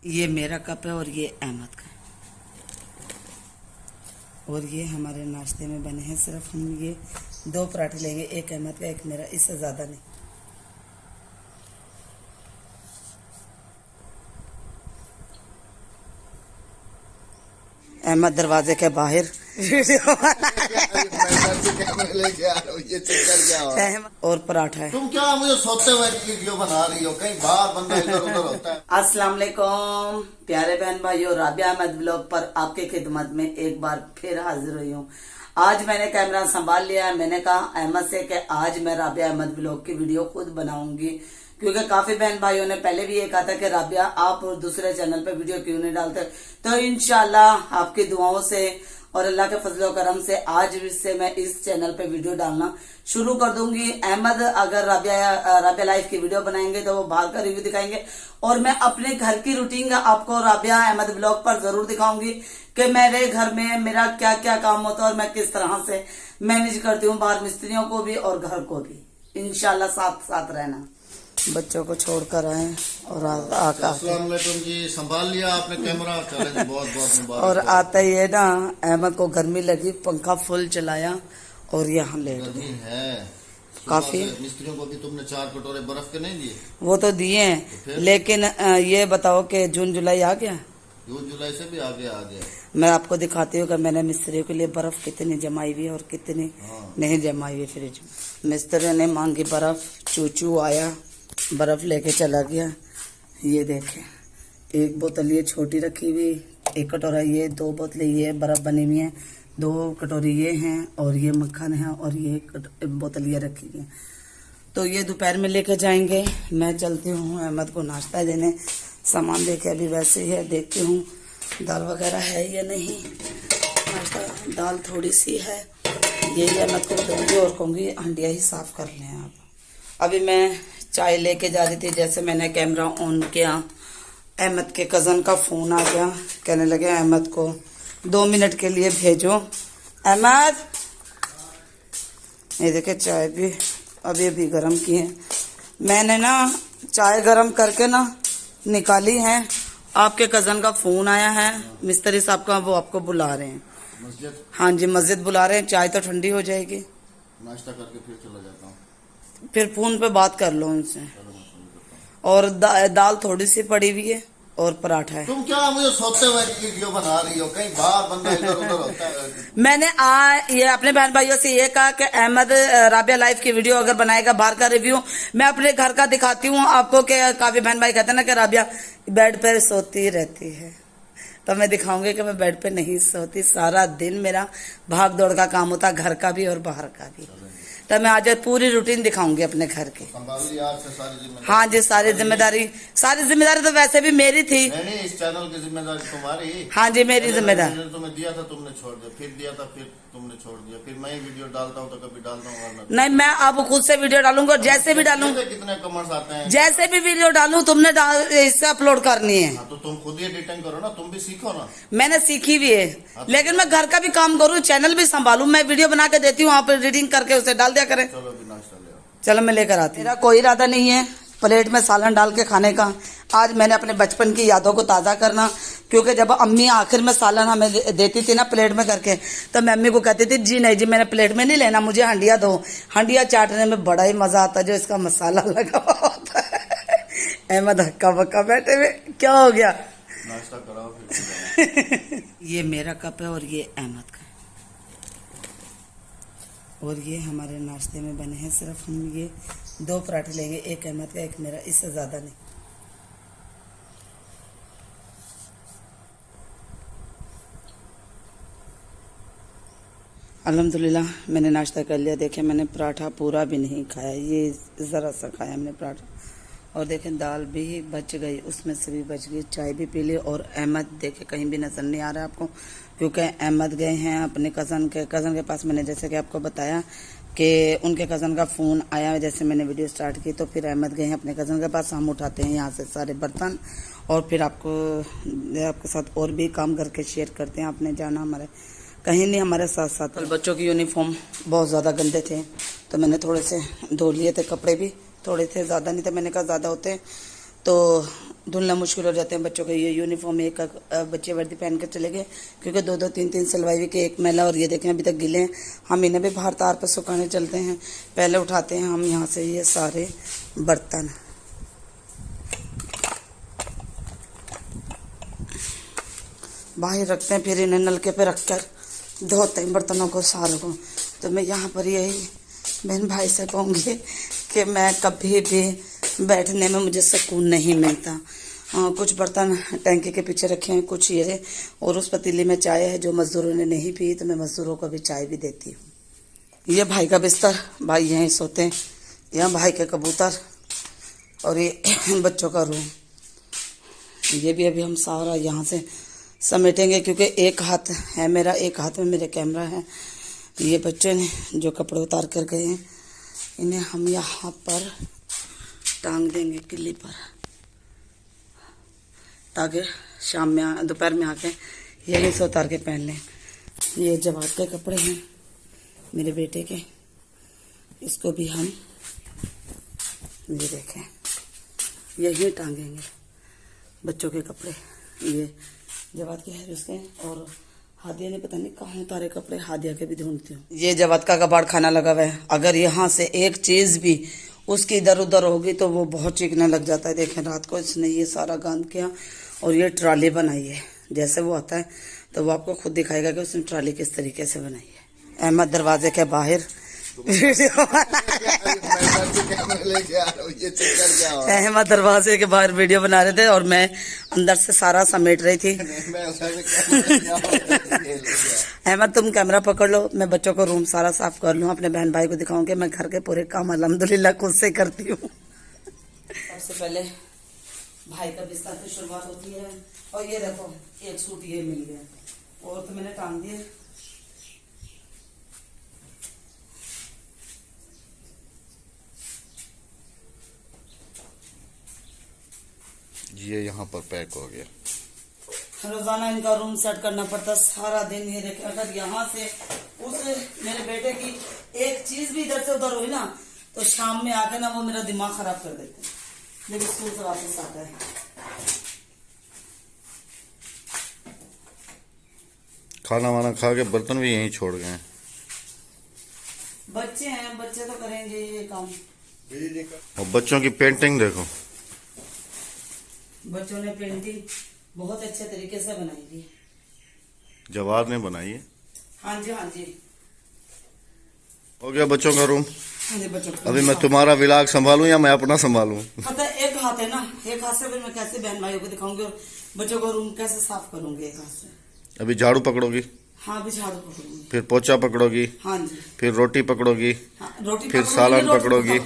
ये मेरा कप है और ये अहमद का। और ये हमारे नाश्ते में बने हैं। सिर्फ हम ये 2 पराठे लेंगे, एक अहमद का एक मेरा, इससे ज़्यादा नहीं। अहमद दरवाजे के बाहर और पराठा है। तुम क्या मुझे सोते हुए वीडियो बना रही हो? कहीं बाहर बंदा इधर उधर होता है। अस्सलाम वालेकुम प्यारे बहन भाइयों, राबिया अहमद ब्लॉग पर आपके खिदमत में एक बार फिर हाजिर हुई हूँ। आज मैंने कैमरा संभाल लिया है। मैंने कहा अहमद से कि आज मैं राबिया अहमद ब्लॉग की वीडियो खुद बनाऊंगी, क्योंकि काफी बहन भाइयों ने पहले भी ये कहा था कि राबिया आप दूसरे चैनल पे वीडियो क्यों नहीं डालते। तो इंशाल्लाह आपकी दुआओं से और अल्लाह के फजल करम से आज से मैं इस चैनल पे वीडियो डालना शुरू कर दूंगी। अहमद अगर राबिया लाइफ की वीडियो बनाएंगे तो वो बाहर का रिव्यू दिखाएंगे, और मैं अपने घर की रूटीन आपको राबिया अहमद ब्लॉग पर जरूर दिखाऊंगी कि मेरे घर में मेरा क्या क्या काम होता है और मैं किस तरह से मैनेज करती हूँ बाहर मिस्त्रियों को भी और घर को भी। इंशाल्लाह साथ साथ रहना। बच्चों को छोड़कर आए और अस्सलाम वालेकुम जी, संभाल लिया आपने कैमरा। चलें, बहुत बहुत मुबारक। और आता ही है ना, अहमद को गर्मी लगी, पंखा फुल चलाया और यहाँ लेट गर्मी है काफी। मिस्त्रियों को भी तुमने 4 कटोरे बर्फ के नहीं दिए? वो तो दिए हैं, लेकिन ये बताओ कि जून जुलाई आ गया। जून जुलाई से भी आगे आ गया। मैं आपको दिखाती हूँ कि मैंने मिस्त्रियों के लिए बर्फ कितनी जमाई हुई और कितनी नहीं जमाई हुई फ्रिज में। मिस्त्री ने मांगी बर्फ, चूचू आया, बर्फ लेके चला गया। ये देखें, एक बोतल ये छोटी रखी हुई, एक कटोरा ये, 2 बोतलें ये बर्फ बनी हुई है, 2 कटोरी ये हैं और ये मक्खन है और ये बोतल ये रखी हुई है। तो ये दोपहर में लेके जाएंगे। मैं चलती हूँ अहमद को नाश्ता देने। सामान देखे अभी वैसे ही है, देखती हूँ दाल वगैरह है या नहीं। नाश्ता दाल थोड़ी सी है, यही अहमद को दूंगी और कहूँगी हंडिया ही साफ कर लें आप। अभी मैं चाय लेके जा रही थी, जैसे मैंने कैमरा ऑन किया अहमद के कज़न का फ़ोन आ गया। कहने लगे अहमद को 2 मिनट के लिए भेजो। अहमद, ये देखे चाय भी अभी गर्म की है। मैंने ना चाय गर्म करके ना निकाली है। आपके कज़न का फ़ोन आया है, मिस्त्री साहब का, वो आपको बुला रहे हैं मस्जिद। हाँ जी, मस्जिद बुला रहे हैं। चाय तो ठंडी हो जाएगी, नाश्ता करके फिर चला जाता हूँ। फिर फोन पे बात कर लो उनसे। और दाल थोड़ी सी पड़ी हुई है और पराठा है। तुम क्या मुझे सोते हुए वीडियो बना रही हो? कहीं बाहर बंदा इधर उधर होता है। मैंने ये अपने बहन भाइयों से ये कहा कि अहमद राबिया लाइफ की वीडियो अगर बनाएगा बाहर का रिव्यू, मैं अपने घर का दिखाती हूँ आपको। कि काफी बहन भाई कहते हैं ना कि राबिया बेड पर सोती रहती है, तो मैं दिखाऊंगी कि मैं बेड पे नहीं सोती। सारा दिन मेरा भाग दौड़ का काम होता है, घर का भी और बाहर का भी। तो मैं आज पूरी रूटीन दिखाऊंगी अपने घर की। हाँ जी, सारी जिम्मेदारी तो वैसे भी मेरी थी। नहीं, इस चैनल की जिम्मेदारी तुम्हारी। हाँ जी, मेरी जिम्मेदारी। तुम्हें दिया था, तुमने छोड़ दिया, फिर दिया था, फिर तुमने छोड़ दिया। फिर मैं वीडियो डालता हूँ तो कभी डालता हूँ, नहीं मैं अब खुद से वीडियो डालूंगा और जैसे भी डालूंगा, कितने कमेंट्स आते हैं, जैसे भी वीडियो डालूं तुमने इससे अपलोड करनी है। तो तुम खुद ही एडिटिंग करो ना, तुम भी सीखो ना। मैंने सीखी भी है, लेकिन मैं घर का भी काम करूँ, चैनल भी संभालू। मैं वीडियो बना के देती हूँ, आप एडिटिंग करके उसे डाल दिया करें। चलो मैं लेकर आती हूँ। मेरा कोई इरादा नहीं है प्लेट में सालन डाल के खाने का। आज मैंने अपने बचपन की यादों को ताज़ा करना, क्योंकि जब अम्मी आखिर में सालन हमें देती थी ना प्लेट में करके, तो मैं अम्मी को कहती थी जी नहीं जी, मैंने प्लेट में नहीं लेना, मुझे हंडिया दो। हंडिया चाटने में बड़ा ही मज़ा आता है, जो इसका मसाला लगा हुआ होता है। अहमद हक्का बक्का बैठे हुए, क्या हो गया? नाश्ता कराओ फिर। ये मेरा कप है और ये अहमद का। और ये हमारे नाश्ते में बने हैं। सिर्फ हम ये 2 पराठे लेंगे, एक अहमद का एक मेरा, इससे ज़्यादा नहीं। अल्हम्दुलिल्लाह मैंने नाश्ता कर लिया। देखें मैंने पराठा पूरा भी नहीं खाया, ये ज़रा सा खाया मैंने पराठा। और देखें दाल भी बच गई, उसमें से भी बच गई। चाय भी पी ली। और अहमद देखे कहीं भी नज़र नहीं आ रहा है आपको, क्योंकि अहमद गए हैं अपने कज़न के पास। मैंने जैसे कि आपको बताया कि उनके कज़न का फ़ोन आया, जैसे मैंने वीडियो स्टार्ट की, तो फिर अहमद गए हैं अपने कज़न के पास। हम उठाते हैं यहाँ से सारे बर्तन और फिर आपके साथ और भी काम करके शेयर करते हैं। आपने जाना हमारे कहीं नहीं, हमारे साथ साथ। कल बच्चों की यूनिफॉर्म बहुत ज़्यादा गंदे थे, तो मैंने थोड़े से धो लिए थे। कपड़े भी थोड़े थे, ज़्यादा नहीं थे। मैंने कहा ज़्यादा होते तो धुलना मुश्किल हो जाते हैं बच्चों के। ये यूनिफॉर्म एक बच्चे वर्दी पहन कर चले गए क्योंकि 2-2 3-3 सिलवाई हुई के एक मैला। और ये देखें अभी तक गिले हैं। हम इन्हें भी बाहर तार पर सुखाने चलते हैं। पहले उठाते हैं हम यहाँ से ये सारे बर्तन, बाहर रखते हैं, फिर इन्हें नलके पे रखकर धोते हैं बर्तनों को सारों को। तो मैं यहाँ पर यही बहन भाई से कहूँगी कि मैं कभी भी बैठने में मुझे सुकून नहीं मिलता। कुछ बर्तन टैंकी के पीछे रखे हैं, कुछ ये, और उस पतीली में चाय है जो मज़दूरों ने नहीं पी, तो मैं मज़दूरों को भी चाय भी देती हूँ। ये भाई का बिस्तर, भाई यहीं सोते हैं। यहाँ भाई के कबूतर और ये बच्चों का रूम। ये भी अभी हम सारा यहाँ से समेटेंगे क्योंकि एक हाथ है मेरा, एक हाथ में मेरे कैमरा है। ये बच्चे ने जो कपड़े उतार कर गए हैं इन्हें हम यहाँ पर टांग देंगे किल्ली पर, ताकि शाम में दोपहर में आके यहीं से उतार के पहन लें। ये जवाब के कपड़े हैं मेरे बेटे के, इसको भी हम ये देखें यही टांगेंगे बच्चों के कपड़े। ये जवाब के है उसके, और हादिया ने पता नहीं कहाँ उतारे कपड़े, हादिया के भी ढूंढती हूँ। ये जवाब का कबाड़ खाना लगा हुआ है, अगर यहाँ से एक चीज़ भी उसकी इधर उधर होगी तो वो बहुत चीखने लग जाता है। देखें रात को इसने ये सारा गंद किया और ये ट्राली बनाई है। जैसे वो आता है तो वो आपको खुद दिखाएगा कि उसने ट्राली किस तरीके से बनाई है। अहमद दरवाजे के बाहर अहमद दरवाजे के बाहर वीडियो बना रहे थे और मैं अंदर से सारा समेट रही थी। अहमद तुम कैमरा पकड़ लो, मैं बच्चों को रूम सारा साफ कर लूँ, अपने बहन भाई को दिखाऊं कि मैं घर के पूरे काम अल्हम्दुलिल्लाह खुद से करती हूँ। सबसे पहले भाई का बिस्तर से शुरुआत होती है। और ये देखो एक सूट ये मिल गया और तो मैंने टांग दिया। ये यहाँ पर पैक हो गया। रोजाना इनका रूम सेट करना पड़ता, सारा दिन ये देखे। अगर यहाँ से उस मेरे बेटे की एक चीज भी इधर से उधर हुई ना तो शाम में आके ना वो मेरा दिमाग खराब कर देते हैं जब स्कूल से वापस आता है। खाना वाना खा के बर्तन भी यहीं छोड़ गए। बच्चे हैं, बच्चे तो करेंगे ये काम। और बच्चों की पेंटिंग देखो, बच्चों ने पेंटिंग बहुत अच्छे तरीके से बनाई थी। जवाब ने बनाई है। हाँ जी हाँ जी, हो गया बच्चों का रूम। हाँ जी बच्चों का अभी मैं तुम्हारा विलाग संभालूं या मैं अपना संभालूं? पता है एक हाथ है ना, एक हाथ से फिर मैं कैसे बहन भाइयों को दिखाऊंगी और बच्चों का रूम कैसे साफ करूंगी एक हाथ से। अभी झाड़ू पकड़ोगी, हाँ अभी झाड़ू पकड़ूंगी, फिर पोछा पकड़ोगी, हाँ जी, फिर रोटी पकड़ोगी, हाँ, रोटी फिर पकड़ूंगी, सालन रोटी पकड़ोगी,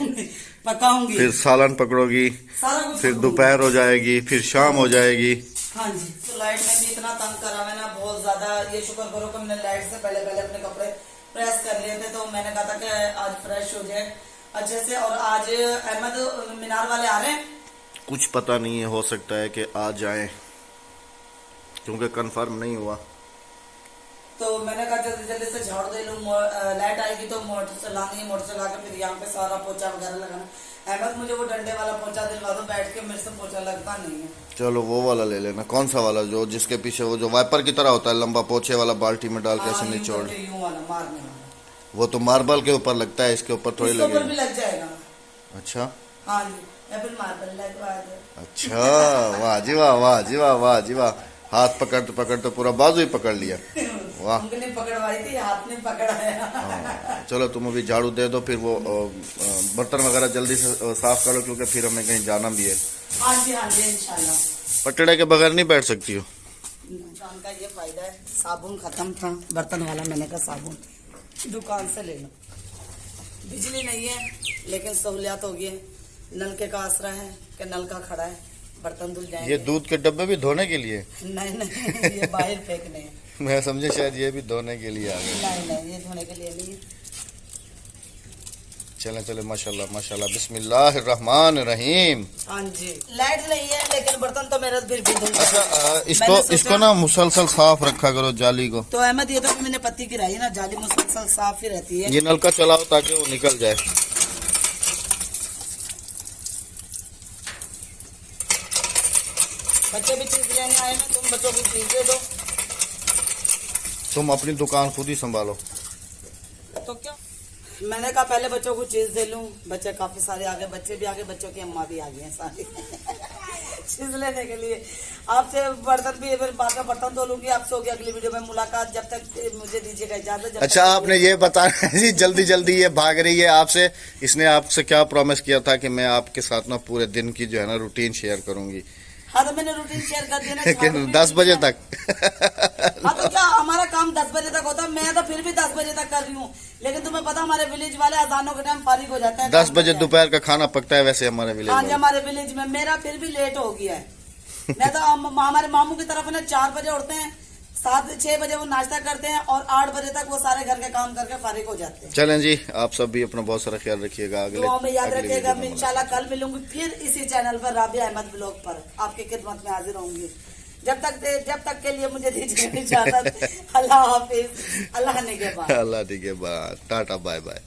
पकाऊंगी, फिर सालन पकड़ोगी, सारा कुछ फिर पकड़ूंगी। दोपहर हो जाएगी, फिर शाम हो जाएगी। हाँ जी, तो लाइट में भी इतना तंग करा हुआ है ना बहुत ज्यादा। ये शुक्र करो कि मैंने लाइट से पहले पहले अपने कपड़े प्रेस कर लिए थे, तो मैंने कहा था कि आज फ्रेश हो जाए अच्छे से। और आज अहमद मीनार वाले आ रहे हैं, कुछ पता नहीं है, हो सकता है कि आ जाए क्योंकि कंफर्म नहीं हुआ। तो मैंने कहा जल्दी जल्दी से झाड़ू दे लूँ, लाइट आएगी तो मोटर चलानी है, मोटर चला के फिर यहाँ पे सारा पोछा वगैरह लगाना। अहमद मुझे वो डंडे वाला पोछा दिलवा दो, बैठ के मेरे से पोछा लगता नहीं है। चलो वो वाला ले लेना। कौन सा वाला? जो जिसके पीछे वो जो वाइपर की तरह होता है, लंबा पोछे वाला, बाल्टी में डाल के ऐसे निचोड़। यूं वाला मारने वाला, वो तो मार्बल के ऊपर लगता है, इसके ऊपर थोड़ी इसके ऊपर लगेगा। भी लग जाएगा। अच्छा हाँ जी, मैं फिर मार्बल लगवा दे। अच्छा, वाह जी वाह, वाह जी वाह, वाह जी वाह। हाथ पकड़ते पकड़ते पूरा बाजू ही पकड़ लिया। वाह, उनके नहीं पकड़वाई थी, हाथ नहीं पकड़ाया। हाँ, चलो तुम अभी झाड़ू दे दो, फिर वो बर्तन वगैरह जल्दी से साफ करो क्योंकि फिर हमें कहीं जाना भी है। हाँ जी हाँ जी, इंशाल्लाह। पटड़े के बगैर नहीं बैठ सकती हो। इंसान का ये फायदा है, साबुन खत्म था बर्तन वाला, मैंने कहा साबुन दुकान से ले लो। बिजली नहीं है लेकिन सहूलियत हो गई है, नल के का आसरा है कि नल का खड़ा है, बर्तन धुल जाएंगे। ये दूध के डब्बे भी धोने के लिए? नहीं नहीं, ये बाहर फेंकने हैं। मैं समझे शायद ये भी धोने के लिए आ गए। नहीं नहीं, ये धोने के लिए नहीं है। चले चले, माशाल्लाह माशाल्लाह, बिस्मिल्लाहिर्रहमानिर्रहीम। हाँ जी, लाइट नहीं है लेकिन बर्तन तो मेरा फिर भी धुल जाएगा। अच्छा, इसको ना मुसलसल साफ रखा करो जाली को। तो अहमद ये तो मैंने पत्ती गिराई है ना, जाली मुसलसल साफ ही रहती है। ये नलका चलाओ ताकि वो निकल जाए। बच्चे भी चीज लेने आए हैं, तुम बच्चों की चीज दे दो। तुम अपनी दुकान खुद ही संभालो। तो क्या, मैंने कहा पहले बच्चों को चीज दे लूं। बच्चे काफी सारे आ गए, बच्चे भी आ गए, बच्चों की अम्मा भी आ गई हैं सारी चीज लेने के लिए। आपसे बर्तन भी बाद में बर्तन धो लूंगी। आपसे होगी अगली वीडियो में मुलाकात। जब तक मुझे दीजिएगा इजाजत। अच्छा, आपने ये बताना है जी, जल्दी जल्दी ये भाग रही है आपसे। इसने आपसे क्या प्रॉमिस किया था कि मैं आपके साथ ना पूरे दिन की जो है ना रूटीन शेयर करूंगी। हाँ, तो मैंने रूटीन शेयर कर दिया ना। कि 10 बजे तक हाँ, तो क्या हमारा काम 10 बजे तक होता है। मैं तो फिर भी 10 बजे तक कर रही हूँ, लेकिन तुम्हें पता हमारे विलेज वाले अजानों के टाइम फारिग हो जाते हैं। 10 बजे दोपहर का खाना पकता है वैसे हमारे विलेज हाँ जी, में। हमारे विलेज में। मेरा फिर भी लेट हो गया है। मैं तो हमारे मामू की तरफ ना 4 बजे उठते हैं, 7-6 बजे वो नाश्ता करते हैं और 8 बजे तक वो सारे घर के काम करके फारिग हो जाते हैं। चलें जी, आप सब भी अपना बहुत सारा ख्याल रखिएगा। दुआओं में याद अगली रखिएगा। वीडियो में मैं इंशाल्लाह कल मिलूंगी फिर इसी चैनल पर, राबिया अहमद ब्लॉग पर आपकी खिदमत में हाजिर होंगी। जब तक के लिए मुझे दीजिए इजाजत। अल्लाह हाफिज। अल्लाह निगहबान। अल्लाह निगहबान। Tata bye bye.